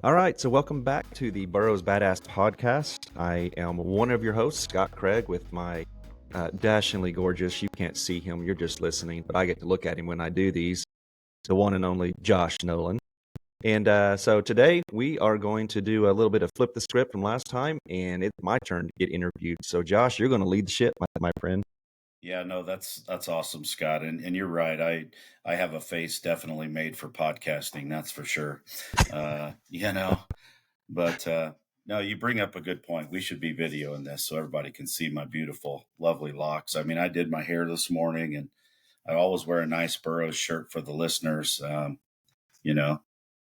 All right, so welcome back to the Burrow's Badass podcast. I am one of your hosts, Scott Cragg, with my dashingly gorgeous, you can't see him, you're just listening, but I get to look at him when I do these, the one and only Josh Nolan. And so today we are going to do a little bit of flip the script from last time, and it's my turn to get interviewed. So, Josh, you're going to lead the ship, my friend. Yeah, no, that's awesome, Scott. And you're right. I have a face definitely made for podcasting, that's for sure. You know, but no, you bring up a good point. We should be videoing this so everybody can see my beautiful, lovely locks. I mean, I did my hair this morning, and I always wear a nice Burrow shirt for the listeners. You know,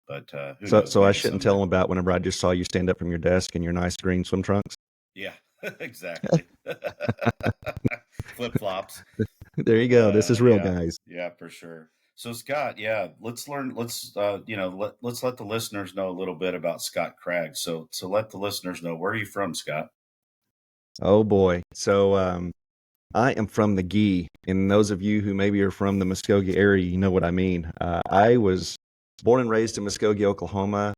but who So, knows? so I Maybe shouldn't tell someday. them about whenever I just saw you stand up from your desk in your nice green swim trunks. Yeah, exactly. Flip flops. There you go. This is real, Yeah, guys. yeah, for sure. So Scott, yeah, let's learn. Let's let's let the listeners know a little bit about Scott Cragg. So let the listeners know, where are you from, Scott? Oh boy. So I am from the Gee, and those of you who maybe are from the Muskogee area, you know what I mean. I was born and raised in Muskogee, Oklahoma,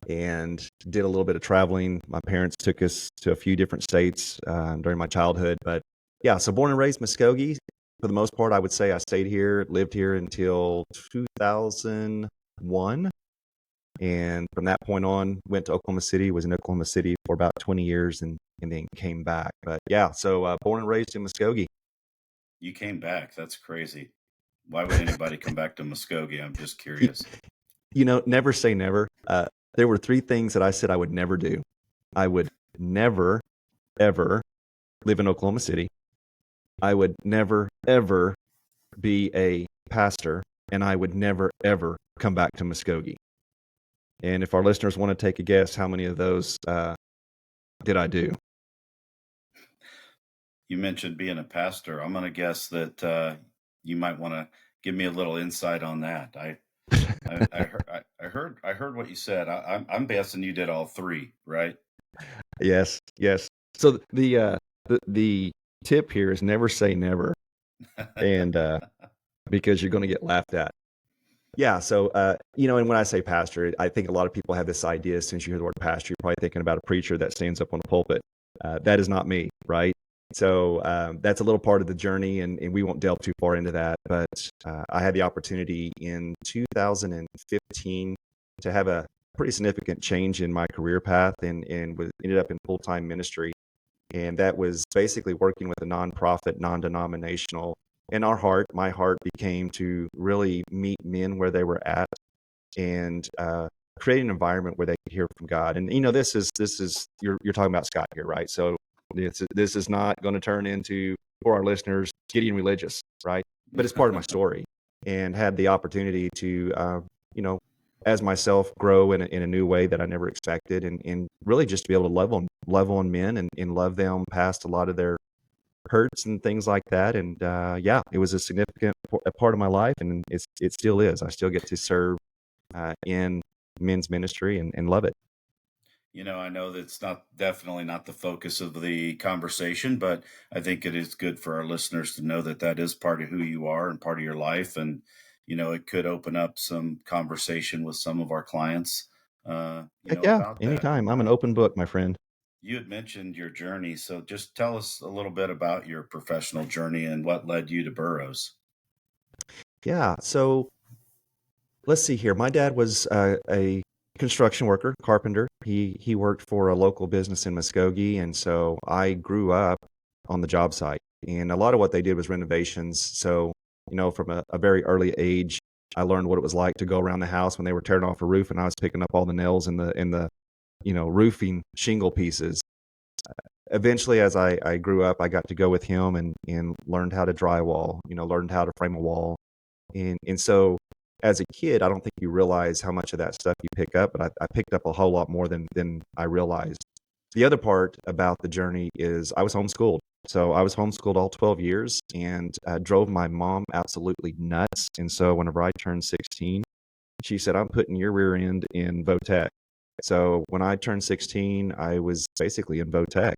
and did a little bit of traveling. My parents took us to a few different states during my childhood, but yeah, so born and raised Muskogee. For the most part, I would say I stayed here, lived here until 2001. And from that point on, went to Oklahoma City, was in Oklahoma City for about 20 years and then came back. But yeah, so born and raised in Muskogee. You came back. That's crazy. Why would anybody come back to Muskogee? I'm just You, curious. you know, never say never. There were three things that I said I would never do. I would never, ever live in Oklahoma City. I would never, ever be a pastor. And I would never, ever come back to Muskogee. And if our listeners want to take a guess, how many of those did I do? You mentioned being a pastor. I'm going to guess that you might want to give me a little insight on that. I heard what you said. I'm guessing you did all three, right? Yes, yes. So the tip here is never say never, and because you're going to get laughed at. Yeah. So and when I say pastor, I think a lot of people have this idea. Since you hear the word pastor, you're probably thinking about a preacher that stands up on a pulpit. That is not me, right? So that's a little part of the journey, and we won't delve too far into that. But I had the opportunity in 2015 to have a pretty significant change in my career path, and ended up in full time ministry. And that was basically working with a nonprofit, non-denominational. And my heart became to really meet men where they were at and create an environment where they could hear from God. And this is you're talking about Scott here, right? So this is not going to turn into, for our listeners, getting religious, right? But it's part of my story, and had the opportunity to you know as myself grow in a new way that I never expected, and really just to be able to love on men and love them past a lot of their hurts and things like that. And yeah, it was a significant a part of my life, and it still is. I still get to serve in men's ministry and love it. I know that's not definitely not the focus of the conversation, but I think it is good for our listeners to know that that is part of who you are and part of your life. And, it could open up some conversation with some of our clients, Heck yeah, about that. anytime. I'm an open book, my friend. You had mentioned your journey. So just tell us a little bit about your professional journey and what led you to Burroughs. Yeah. So let's see here. My dad was a construction worker, carpenter. He worked for a local business in Muskogee, and so I grew up on the job site. And a lot of what they did was renovations. So from a very early age, I learned what it was like to go around the house when they were tearing off a roof, and I was picking up all the nails in the roofing shingle pieces. Eventually, as I grew up, I got to go with him and learned how to drywall. Learned how to frame a wall, and so as a kid, I don't think you realize how much of that stuff you pick up, but I picked up a whole lot more than I realized. The other part about the journey is I was homeschooled. So I was homeschooled all 12 years, and drove my mom absolutely nuts. And so whenever I turned 16, she said, "I'm putting your rear end in Votech." So when I turned 16, I was basically in Votech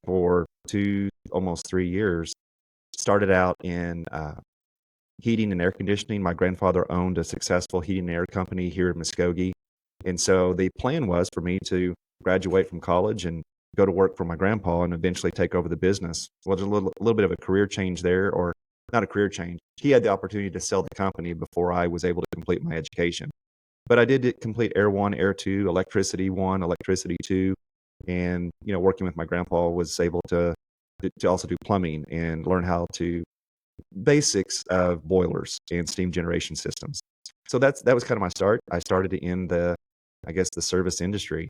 for almost 3 years. Started out in heating and air conditioning. My grandfather owned a successful heating and air company here in Muskogee. And so the plan was for me to graduate from college and go to work for my grandpa and eventually take over the business. Well, there's a little bit of a career change there, or not a career change. He had the opportunity to sell the company before I was able to complete my education. But I did complete Air 1, Air 2, Electricity 1, Electricity 2, and, working with my grandpa was able to also do plumbing and learn how to basics of boilers and steam generation systems. So that was kind of my start. I started in I guess, the service industry.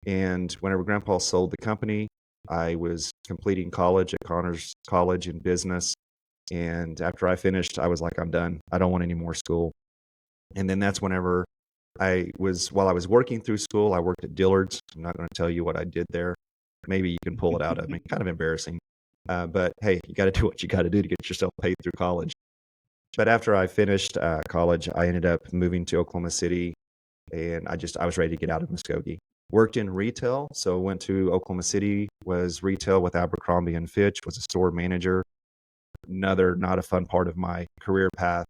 And whenever grandpa sold the company, I was completing college at Connors College in business. And after I finished, I was like, I'm done. I don't want any more school. And then that's whenever while I was working through school, I worked at Dillard's. I'm not going to tell you what I did there. Maybe you can pull it out of me. Kind of embarrassing. But hey, you got to do what you got to do to get yourself paid through college. But after I finished college, I ended up moving to Oklahoma City, and I was ready to get out of Muskogee. Worked in retail, so went to Oklahoma City, was retail with Abercrombie and Fitch, was a store manager. Another not a fun part of my career path.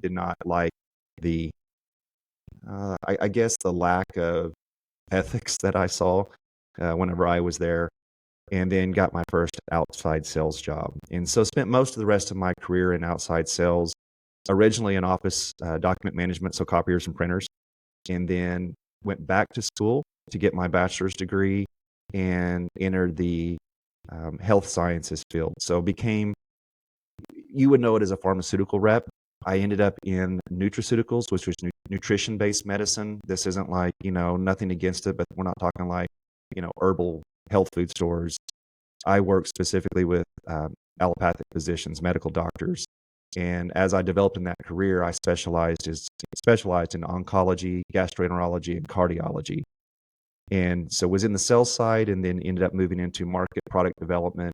Did not like the, I guess, the lack of ethics that I saw whenever I was there, and then got my first outside sales job. And so spent most of the rest of my career in outside sales, originally in office document management, so copiers and printers, and then went back to school to get my bachelor's degree and entered the health sciences field. So you would know it as a pharmaceutical rep. I ended up in nutraceuticals, which was nutrition-based medicine. This isn't like, nothing against it, but we're not talking like, herbal health food stores. I work specifically with allopathic physicians, medical doctors. And as I developed in that career, I specialized in oncology, gastroenterology, and cardiology. And so was in the sales side and then ended up moving into market product development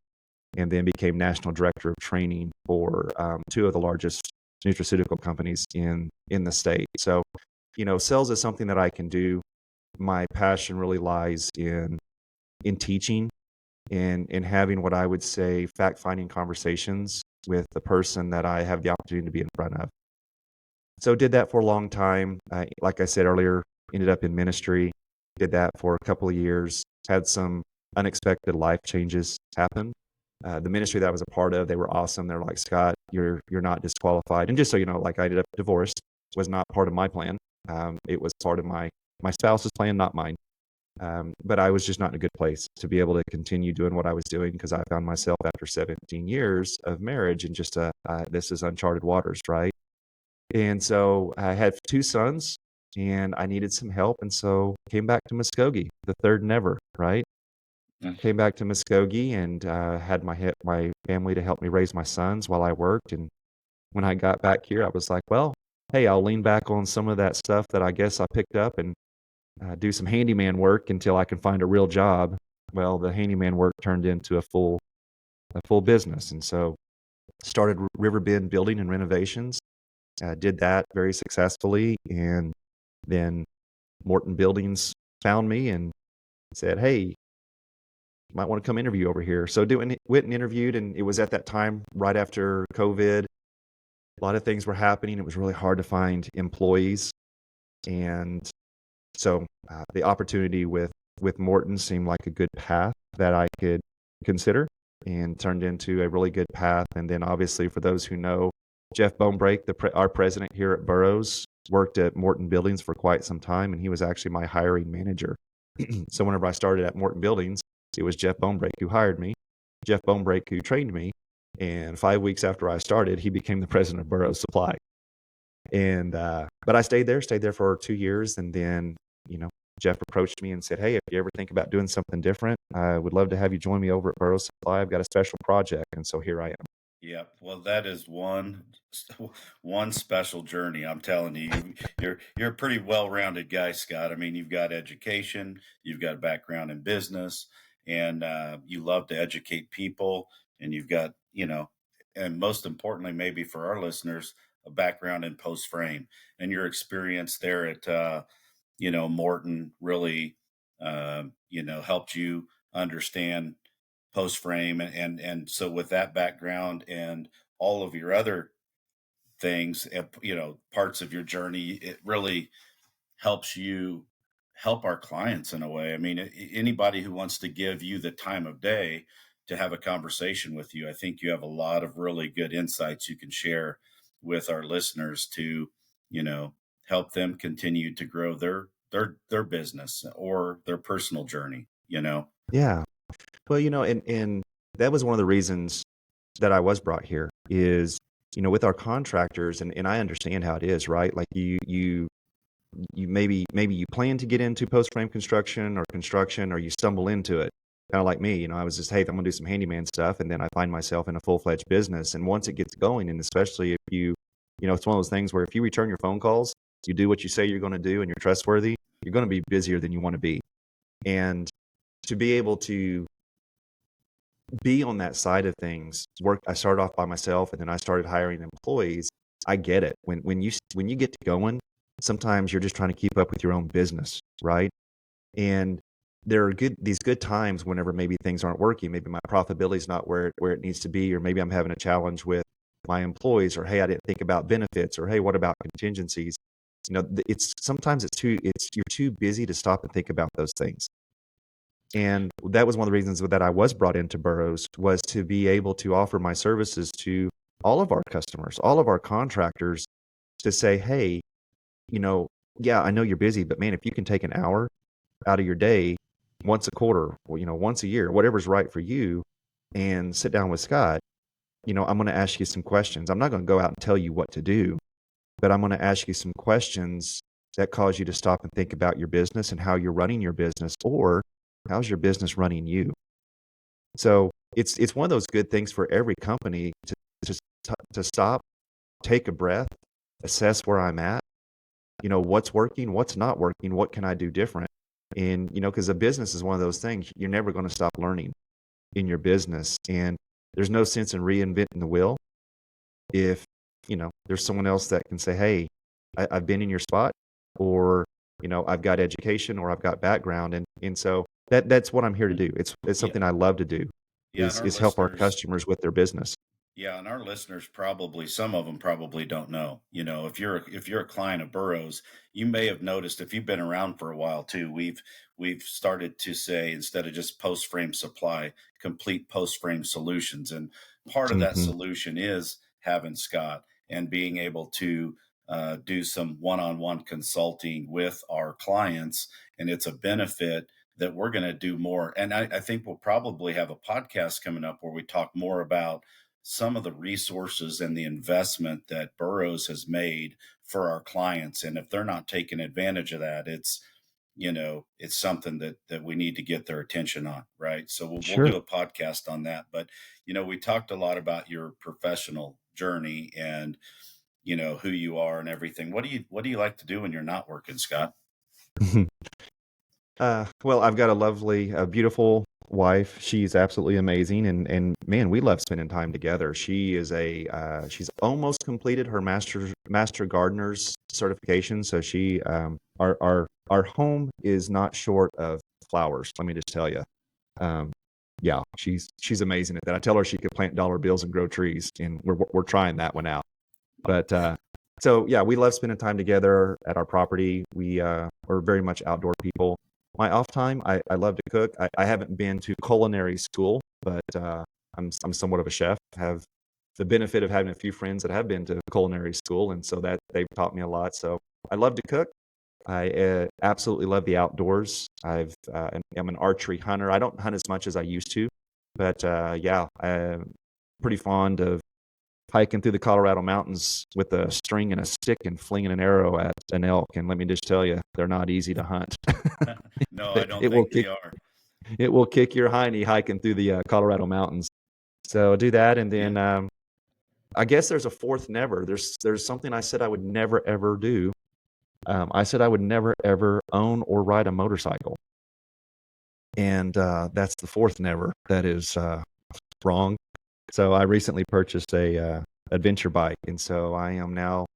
and then became national director of training for two of the largest nutraceutical companies in the state. So, sales is something that I can do. My passion really lies in teaching and in having what I would say fact-finding conversations with the person that I have the opportunity to be in front of. So did that for a long time. Like I said earlier, ended up in ministry, did that for a couple of years, had some unexpected life changes happen. The ministry that I was a part of, they were awesome. They're like, Scott, you're not disqualified. And just so you know, like I ended up divorced, was not part of my plan. It was part of my spouse's plan, not mine. But I was just not in a good place to be able to continue doing what I was doing because I found myself after 17 years of marriage and just this is uncharted waters, right? And so I had two sons and I needed some help. And so came back to Muskogee, the third never, right? Mm. Came back to Muskogee and had my family to help me raise my sons while I worked. And when I got back here, I was like, well, hey, I'll lean back on some of that stuff that I guess I picked up and do some handyman work until I can find a real job. Well, the handyman work turned into a full business. And so started Riverbend Building and Renovations. Did that very successfully, and then Morton Buildings found me and said, "Hey, you might want to come interview over here." So went and interviewed, and it was at that time right after COVID. A lot of things were happening. It was really hard to find employees, and so the opportunity with Morton seemed like a good path that I could consider, and turned into a really good path. And then, obviously, for those who know, Jeff Bonebrake, our president here at Burroughs, worked at Morton Buildings for quite some time, and he was actually my hiring manager. So whenever I started at Morton Buildings, it was Jeff Bonebrake who hired me, Jeff Bonebrake who trained me, and 5 weeks after I started, he became the president of Burroughs Supply. And but I stayed there for 2 years, and then Jeff approached me and said, "Hey, if you ever think about doing something different, I would love to have you join me over at Burroughs Supply. I've got a special project." And so here I am. Yeah, well, that is one special journey. I'm telling you, you're a pretty well-rounded guy, Scott. I mean, you've got education, you've got a background in business, and you love to educate people, and you've got, and most importantly, maybe for our listeners, a background in post frame, and your experience there at Morton really helped you understand post frame and so with that background and all of your other things, parts of your journey, it really helps you help our clients in a way. I mean, anybody who wants to give you the time of day to have a conversation with you, I think you have a lot of really good insights you can share with our listeners to, you know, help them continue to grow their business or their personal journey, you know. Yeah. Well, and that was one of the reasons that I was brought here is, with our contractors, and I understand how it is, right? Like you maybe you plan to get into post frame construction, or you stumble into it. Kind of like me, I was just, hey, I'm gonna do some handyman stuff, and then I find myself in a full fledged business. And once it gets going, and especially if it's one of those things where if you return your phone calls, you do what you say you're going to do, and you're trustworthy, you're going to be busier than you want to be. And to be able to be on that side of things, I started off by myself, and then I started hiring employees. I get it. When you get to going, sometimes you're just trying to keep up with your own business, right? And there are these good times whenever maybe things aren't working. Maybe my profitability is not where it needs to be, or maybe I'm having a challenge with my employees, or hey, I didn't think about benefits, or hey, what about contingencies? It's sometimes you're too busy to stop and think about those things. And that was one of the reasons that I was brought into Burrows, was to be able to offer my services to all of our customers, all of our contractors, to say, hey, yeah, I know you're busy, but man, if you can take an hour out of your day once a quarter, or, once a year, whatever's right for you, and sit down with Scott, I'm going to ask you some questions. I'm not going to go out and tell you what to do, but I'm going to ask you some questions that cause you to stop and think about your business and how you're running your business, or how's your business running you. So it's one of those good things for every company to stop, take a breath, assess where I'm at, what's working, what's not working, what can I do different. And because a business is one of those things, you're never going to stop learning in your business, and there's no sense in reinventing the wheel if there's someone else that can say, hey, I've been in your spot, or I've got education, or I've got background, and so that's what I'm here to do. It's Yeah. something I love to do, Yeah. And is help our customers with their business. Yeah, and our listeners probably, some of them probably don't know. You know, if you're a client of Burrows, you may have noticed, if you've been around for a while too, we've started to say, instead of just post frame supply, complete post frame solutions. And part of that Hmm. solution is having Scott and being able to do some one-on-one consulting with our clients, and it's a benefit that we're going to do more. And I think we'll probably have a podcast coming up where we talk more about some of the resources and the investment that Burrows has made for our clients. And if they're not taking advantage of that, it's something that we need to get their attention on, right? So we'll Sure. do a podcast on that. But we talked a lot about your professional journey and who you are and everything. What do you like to do when you're not working, Scott? Well, I've got a beautiful wife. She's absolutely amazing, and man, we love spending time together. She's almost completed her master gardener's certification, so our home is not short of flowers. Let me just tell you. Um, yeah, she's amazing at that. I tell her she could plant dollar bills and grow trees, and we're trying that one out. But so yeah, we love spending time together at our property. We're very much outdoor people. My off time, I love to cook. I haven't been to culinary school, but I'm somewhat of a chef. Have the benefit of having a few friends that have been to culinary school, and so that they've taught me a lot. So I love to cook. I absolutely love the outdoors. I'm an archery hunter. I don't hunt as much as I used to, but yeah, I'm pretty fond of hiking through the Colorado mountains with a string and a stick and flinging an arrow at an elk. And let me just tell you, they're not easy to hunt. No, I don't It will think they kick are. it will kick your hiney hiking through the Colorado mountains. So I do that, and Yeah. then I guess there's a fourth never. There's something I said I would never ever do. I said I would never ever own or ride a motorcycle, and that's the fourth never. That is wrong. So I recently purchased a adventure bike, and so I am now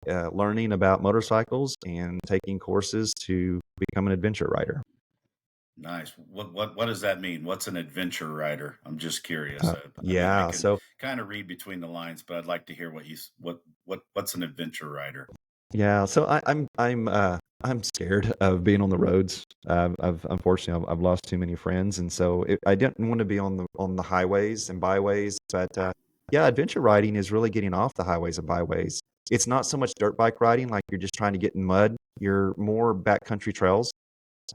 learning about motorcycles and taking courses to become an adventure rider. Nice. What does that mean? What's an adventure rider? I'm just curious. I mean, I Yeah, can so kind of read between the lines, but I'd like to hear what's an adventure rider? Yeah, so I'm scared of being on the roads. I've unfortunately I've lost too many friends, and so I didn't want to be on the highways and byways. But yeah, adventure riding is really getting off the highways and byways. It's not so much dirt bike riding, like you're just trying to get in mud. You're more backcountry trails.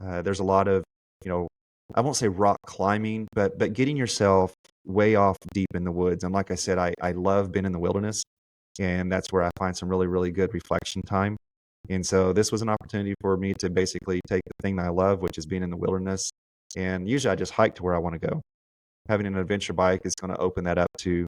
There's a lot of, you know, I won't say rock climbing, but getting yourself way off deep in the woods. And like I said, I love being in the wilderness, and that's where I find some really, really good reflection time. And so this was an opportunity for me to basically take the thing that I love, which is being in the wilderness. And usually I just hike to where I want to go. Having an adventure bike is going to open that up to,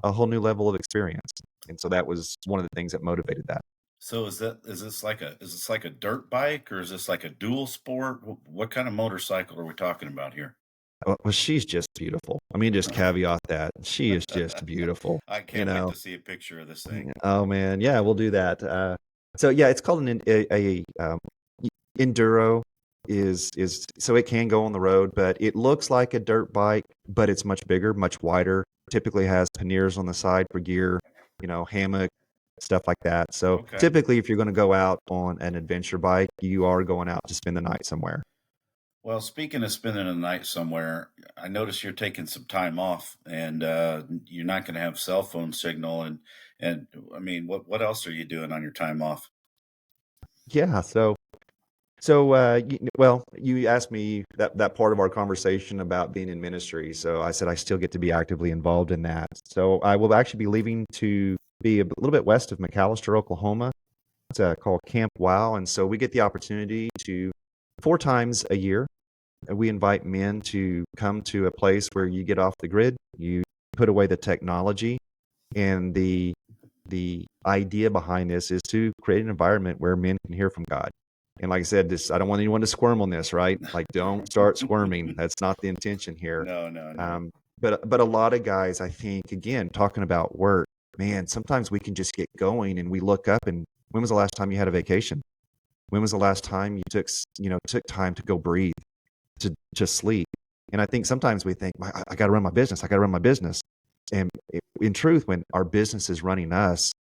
a whole new level of experience. And so that was one of the things that motivated that. So is this like a dirt bike or is this like a dual sport? What kind of motorcycle are we talking about here? Well, she's just beautiful. I mean, just caveat that she is just beautiful. I You can't wait know, to see a picture of this thing. oh man, yeah, we'll do that. So yeah, it's called enduro is so it can go on the road, but it looks like a dirt bike, but it's much bigger, much wider. Typically has panniers on the side for gear, hammock, stuff like that. So Okay. typically, if you're going to go out on an adventure bike, you are going out to spend the night somewhere. Well, speaking of spending a night somewhere, I notice you're taking some time off and you're not going to have cell phone signal and I mean, what else are you doing on your time off? Yeah. Well, you asked me that part of our conversation about being in ministry. So I said I still get to be actively involved in that. So I will actually be leaving to be a little bit west of McAllister, Oklahoma. It's called Camp Wow, and so we get the opportunity to 4 times a year. We invite men to come to a place where you get off the grid, you put away the technology, and the idea behind this is to create an environment where men can hear from God. And like I said, this I don't want anyone to squirm on this, right? Like, don't start squirming. That's not the intention here. No, no, no. But a lot of guys, I think, again, talking about work, man, sometimes we can just get going and we look up and when was the last time you had a vacation? When was the last time you took time to go breathe, to just sleep? And I think sometimes we think, I got to run my business. I got to run my business. And in truth, when our business is running us,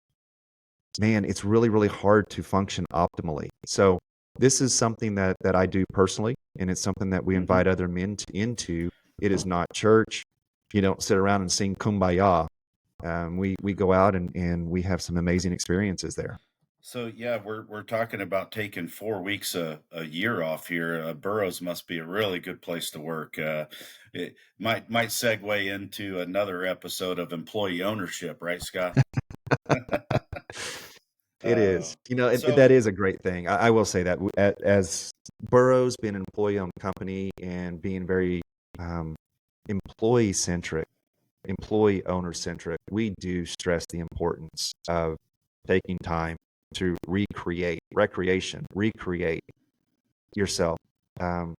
man, it's really, really hard to function optimally. So this is something that I do personally, and it's something that we Hmm. invite other into. It is not church. You don't sit around and sing kumbaya. We go out and we have some amazing experiences there. So yeah, we're talking about taking 4 weeks a year off here. Burrows must be a really good place to work. It might segue into another episode of employee ownership, right, Scott? It is. uh, That so is a great thing. I will say that as Burroughs being an employee-owned company and being very um, employee-centric, employee owner centric, we do stress the importance of taking time to recreate yourself.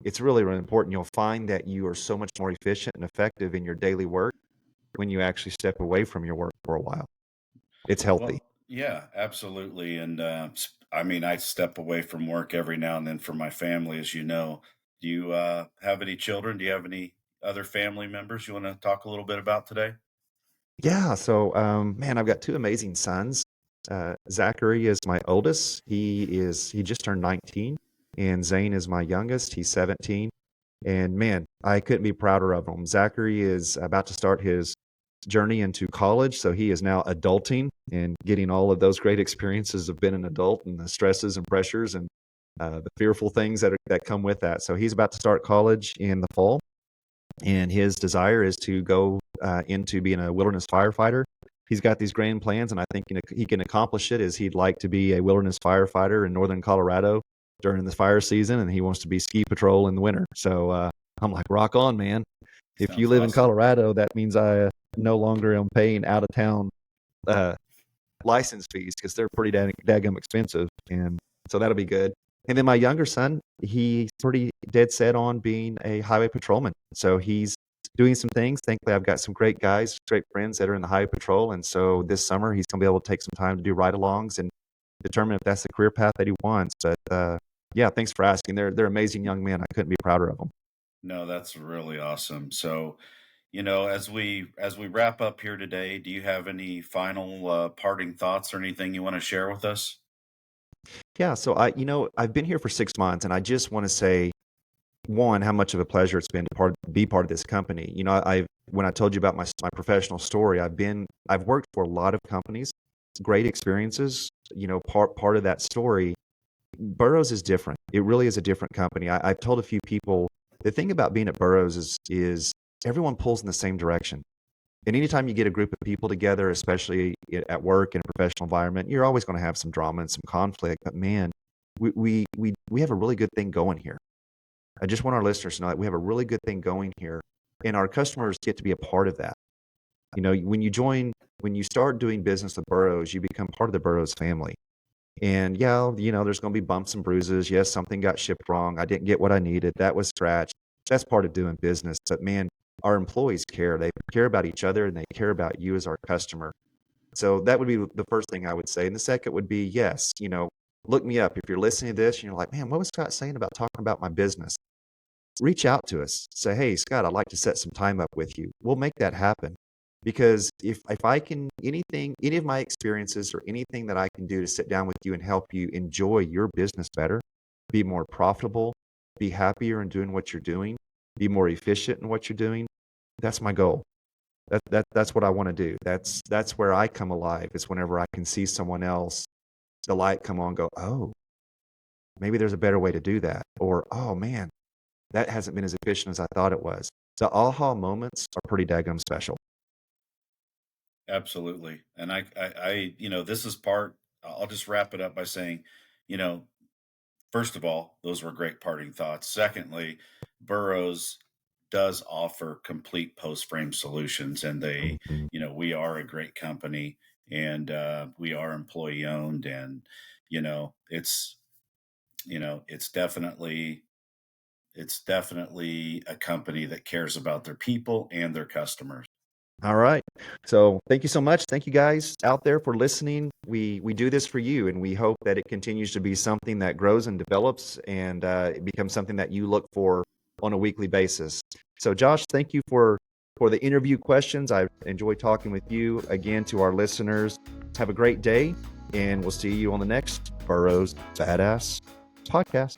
It's really, really important. You'll find that you are so much more efficient and effective in your daily work when you actually step away from your work for a while. It's healthy. well, yeah, absolutely. And I mean, I step away from work every now and then for my family, as you know. Do you have any children? Do you have any other family members you want to talk a little bit about today? Yeah. So, man, I've got two amazing sons. Zachary is my oldest. He just turned 19, and Zane is my youngest. He's 17. And man, I couldn't be prouder of him. Zachary is about to start his journey into college, so he is now adulting and getting all of those great experiences of being an adult and the stresses and pressures and the fearful things that come with that. So he's about to start college in the fall, and his desire is to go into being a wilderness firefighter. He's got these grand plans, and I think he can accomplish it. As he'd like to be a wilderness firefighter in northern Colorado during the fire season, and he wants to be ski patrol in the winter. So I'm like, rock on, man! If you Sounds live in awesome. Colorado, that means I no longer am paying out of town uh, license fees because they're pretty daggum expensive, and so that'll be good. And then my younger son, he's pretty dead set on being a highway patrolman. So he's doing some things. Thankfully, I've got some great guys, great friends that are in the highway patrol. And so this summer, he's going to be able to take some time to do ride-alongs and determine if that's the career path that he wants. But yeah, thanks for asking. They're amazing young men. I couldn't be prouder of them. No, that's really awesome. So, you know, as we wrap up here today, do you have any final parting thoughts or anything you want to share with us? Yeah. So I've been here for 6 months, and I just want to say, one, how much of a pleasure it's been to be part of this company. When I told you about my professional story, I've worked for a lot of companies, great experiences. Part of that story, Burroughs is different. It really is a different company. I've told a few people the thing about being at Burroughs is everyone pulls in the same direction. And anytime you get a group of people together, especially at work in a professional environment, you're always going to have some drama and some conflict. But man, we have a really good thing going here. I just want our listeners to know that we have a really good thing going here, and our customers get to be a part of that. When you start doing business with Burroughs, you become part of the Burroughs family. And yeah, there's going to be bumps and bruises. Yes, something got shipped wrong. I didn't get what I needed. That was scratched. That's part of doing business. But man, our employees care. They care about each other and they care about you as our customer. So that would be the first thing I would say. And the second would be, yes, look me up. If you're listening to this and you're like, man, what was Scott saying about talking about my business? Reach out to us. Say, hey, Scott, I'd like to set some time up with you. We'll make that happen. Because if I can any of my experiences or anything that I can do to sit down with you and help you enjoy your business better, be more profitable, be happier in doing what you're doing, be more efficient in what you're doing, that's my goal. That's what I want to do. That's where I come alive. Is whenever I can see someone else, the light come on, go, oh, maybe there's a better way to do that, or oh man, that hasn't been as efficient as I thought it was. The aha moments are pretty daggum special. Absolutely. And this is part, I'll just wrap it up by saying, you know, first of all, those were great parting thoughts. Secondly, Burroughs does offer complete post frame solutions, and Mhm. we are a great company, and we are employee owned, and you know, it's, it's definitely a company that cares about their people and their customers. All right. So thank you so much. Thank you guys out there for listening. We do this for you, and we hope that it continues to be something that grows and develops, and it becomes something that you look for on a weekly basis. So Josh, thank you for the interview questions. I enjoyed talking with you. Again, to our listeners, have a great day, and we'll see you on the next Burroughs Badass podcast.